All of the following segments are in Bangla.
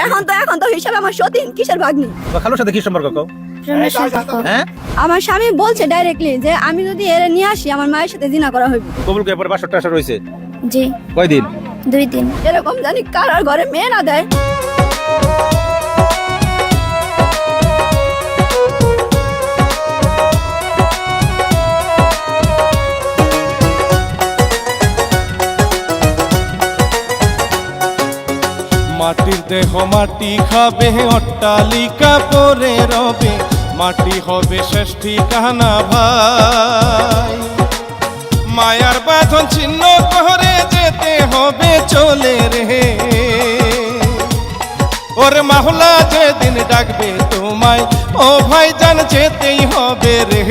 এখন তো হিসাবে আমার সতীন কিসের ভাগ্নি। খালুর সাথে কি সম্পর্ক কও? হ্যাঁ, আমার স্বামী বলছে ডাইরেক্টলি যে আমি যদি এর নিয়ে আসি আমার মায়ের সাথে জিনা করা হইবে। কবুল কে পরে 500 টাকা রয়েছে। জি, কয়দিন? 2 দিন। এরকম জানি কারার ঘরে মেয়ে না দেয়। মাটির দেহ মাটি খাবে, অট্টালিকা পরে রবে, মাটি হবে শেষ ঠিকানা ভাই। মায়ার বাঁধন ছিন্ন করে যেতে হবে চলে রে, ওরে মাহলা যেদিন ডাকবে তোমায়, ও ভাই জান যেতেই হবে রে।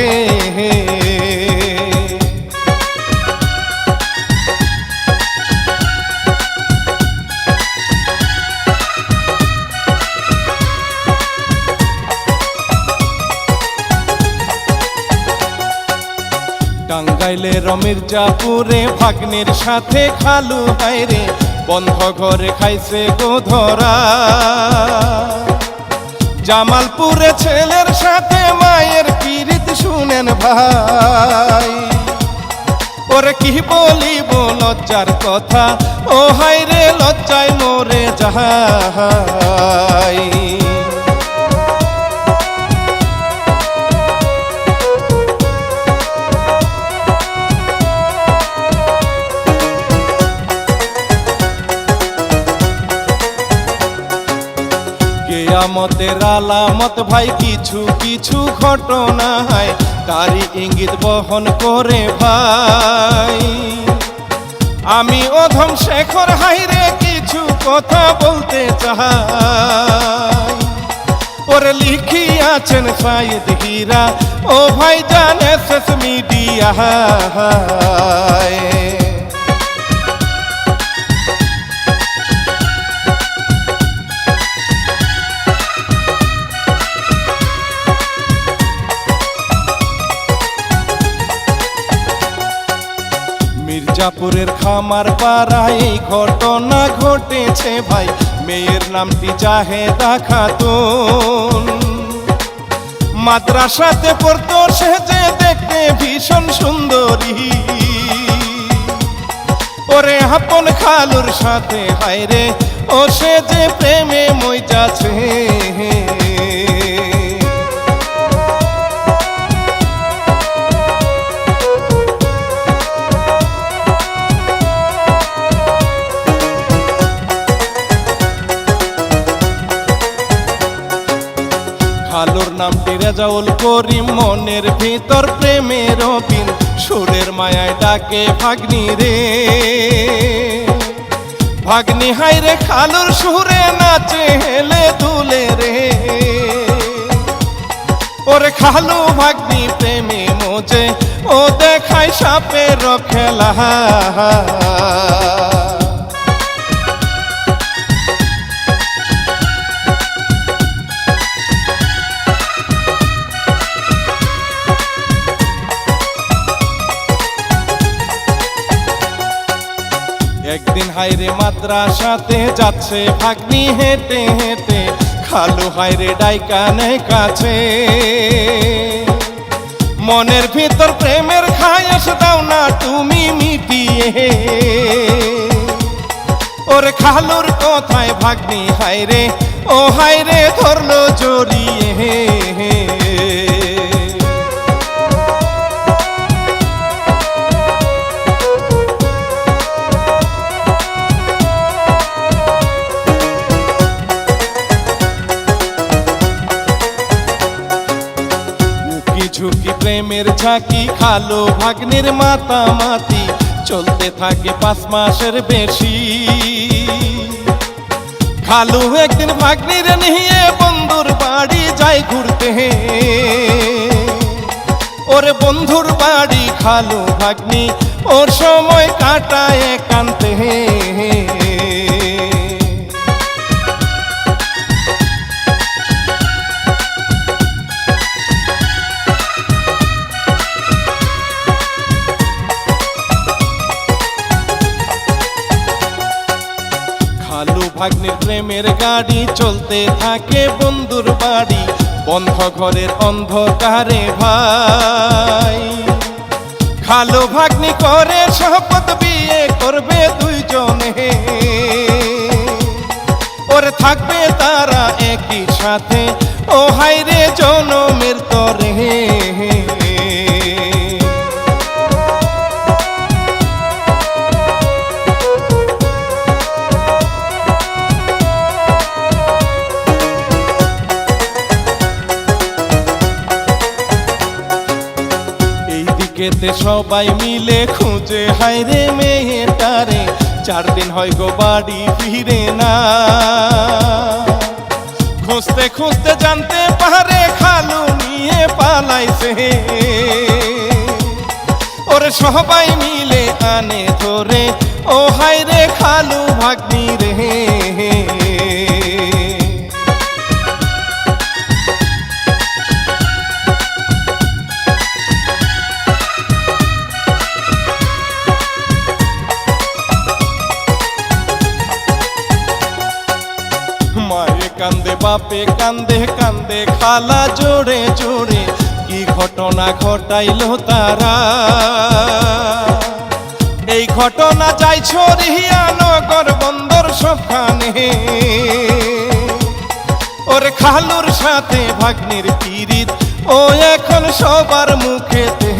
টাঙ্গাইলের মির্জাপুরে ভাগ্নের সাথে খালু হায়রে, বন্ধ ঘরে খাইছে গোধরা। জামালপুরে ছেলের সাথে মায়ের পীড়িত শুনেন ভাই, ওরে কি বলিব লজ্জার কথা, ও হায়রে লজ্জায় মরে যাই। কেয়ামতের আলামত ভাই কিছু কিছু ঘটনায়, তারই ইঙ্গিত বহন করে ভাই। আমি অধম শেখর হাইরে কিছু কথা বলতে চাই, ওরে লিখিয়াছেন সাইদ হীরা, ও ভাই জানে শেষ মিডিয়া। মির্জাপুরের খামার পাড়ায় এই ঘটনা ঘটেছে ভাই, মেয়ের নামটি জাহেদা খাতুন। মাদ্রাসাতে পড়তো সে যে দেখতে ভীষণ সুন্দরী, ওরে আপন খালুর সাথে হায়রে ও সে যে প্রেমে মইজাছে। খালুর নামটি রেজাউল করিম, মনের ভিতর প্রেমের বিন, সুরের মায়ায় ডাকে ভাগ্নি রে। ভাগ্নি হাইরে খালুর সুরে নাচে হেলে দুলে রে, ওরে খালু ভাগ্নি প্রেমে মোজে, ও দেখায় সাপের খেলা। একদিন হাইরে মাদ্রাসাতে যাচ্ছে ভাগ্নি হেঁটে হেঁটে, খালু হাইরে ডাইকানে কাছে। মনের ভিতর প্রেমের খায়াস দাও না তুমি মিটিয়ে, ওরে খালুর কথায় ভাগ্নি হাইরে ও হাইরে ধরলো জড়িয়ে। ঝুঁকি প্রেমের ঝাঁকি, খালো ভাগ্নের মাতামাতি, চলতে থাকে 5 মাসের বেশি। খালু একদিন ভাগ্নির নিয়ে বন্ধুর বাড়ি যায় ঘুরতে, ওরে বন্ধুর বাড়ি খালু ভাগ্নি ওর সময় কাটায় কানতে। ভাগ্নের প্রেমের প্রেমের গাড়ি চলতে থাকে বন্ধুর বাড়ি, বন্ধ ঘরের অন্ধকারে ভাই। খালো ভাগ্নি করে শপথ বিয়ে করবে দুইজনে, ওরে থাকবে তারা একই সাথে, ও হাইরে জনমের তরে। এইদিকেতে সবাই মিলে খুঁজে হায়রে মেয়েটারে, 4 দিন হয় গো বাড়ি ফিরে না। খুঁজতে খুঁজতে জানতে পারে খালু নিয়ে পালাইছে, ওরে সবাই মিলে আনে ধরে, ও হায়রে খালু ভাগ্নি রে। মায়ে কান্দে বাপে কান্দে, কান্দে খালা জোরে জোরে, কি ঘটনা ঘটাইলো তারা। এই ঘটনা যাই ছড়িয়া নগর বন্দর সবখানে, ওরে খালুর সাথে ভাগ্নির পিরিত, ও এখন সবার মুখেতে।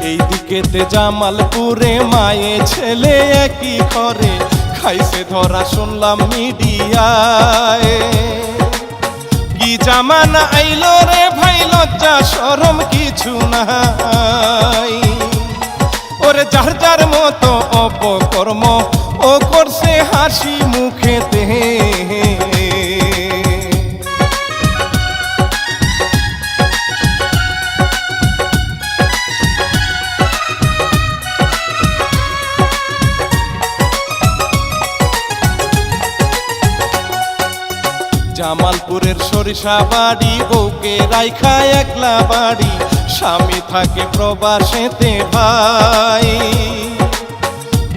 এইদিকেতে জামালপুরে মায়ে ছেলে একই ঘরে, খাইছে ধরা শুনলাম মিডিয়ায়। কি জামানা আইলো রে ভাই, লজ্জা শরম কিছু নাই, ওরে যার যার মতো অপকর্ম ও করছে হাসি মুখেতে। জামালপুরের সরিষা বাড়ি, বউকে রাইখা একলা বাড়ি, স্বামী থাকে প্রবাসেতে ভাই।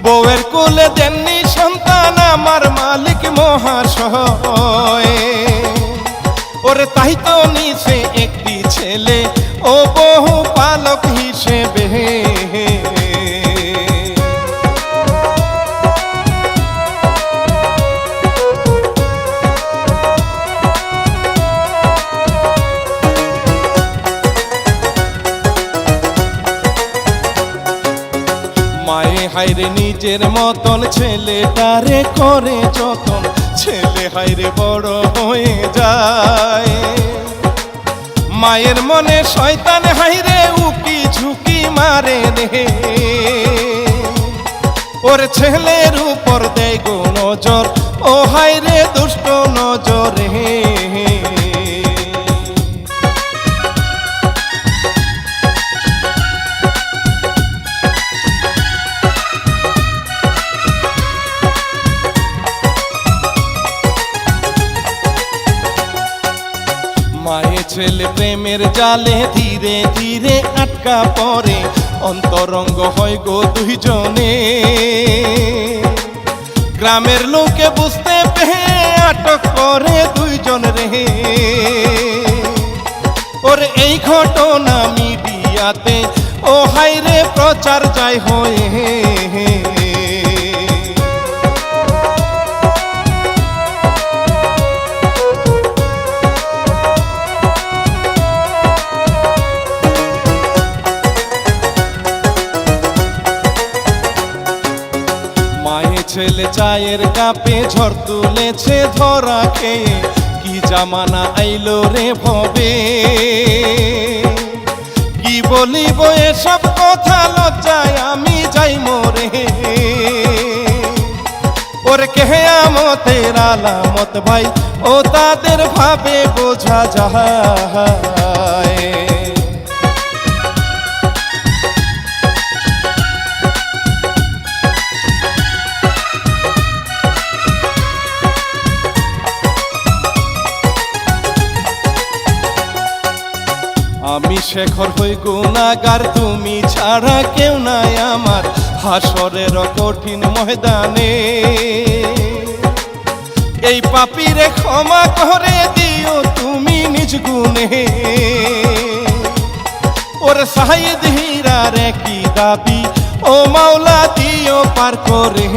বউয়ের কোলে দেননি সন্তান আমার মালিক মহাশয়, ওরে তাই তো নিছে একটি ছেলে, ও বহু পালক হিসেবে। মায়ে হায়রে নিজের মতন ছেলেটারে করে যতন, ছেলে হায়রে বড় হয়ে যায়। মায়ের মনে শয়তান হায়রে উকি ঝুঁকি মারে রে, ওর ছেলের উপর দেয় গো নজর, ও হায়রে দুষ্ট নজরে। মায়ে ছেলে প্রেমের জালে ধীরে ধীরে আটকা পড়ে, অন্তরঙ্গ হয় গো দুইজনে। গ্রামের লোকে বুঝতে পেয়ে আটক করে দুইজন রে, ওর এই ঘটনা মিডিয়াতে, ও হায়রে প্রচার যায় হয়ে। ছেলে চায়ের কাপে ঝড় তুলেছে ধরা খেয়ে, কি জামানা আইলো রে ভবে। কি বলিব এসব কথা, লজ্জায় আমি যাই মরে, ওর কেয়ামতের আলামত ভাই, ও তাদের ভাবে বোঝা যায়। শেখর হই গুনাহগার, তুমি ছাড়া কেউ নাই আমার হাসরের কঠিন ময়দানে। এই পাপীরে ক্ষমা করে দিও তুমি নিজ গুণে। ওরে সাইদ হীরার কি দাবি, ও মাওলা দিও পার করে।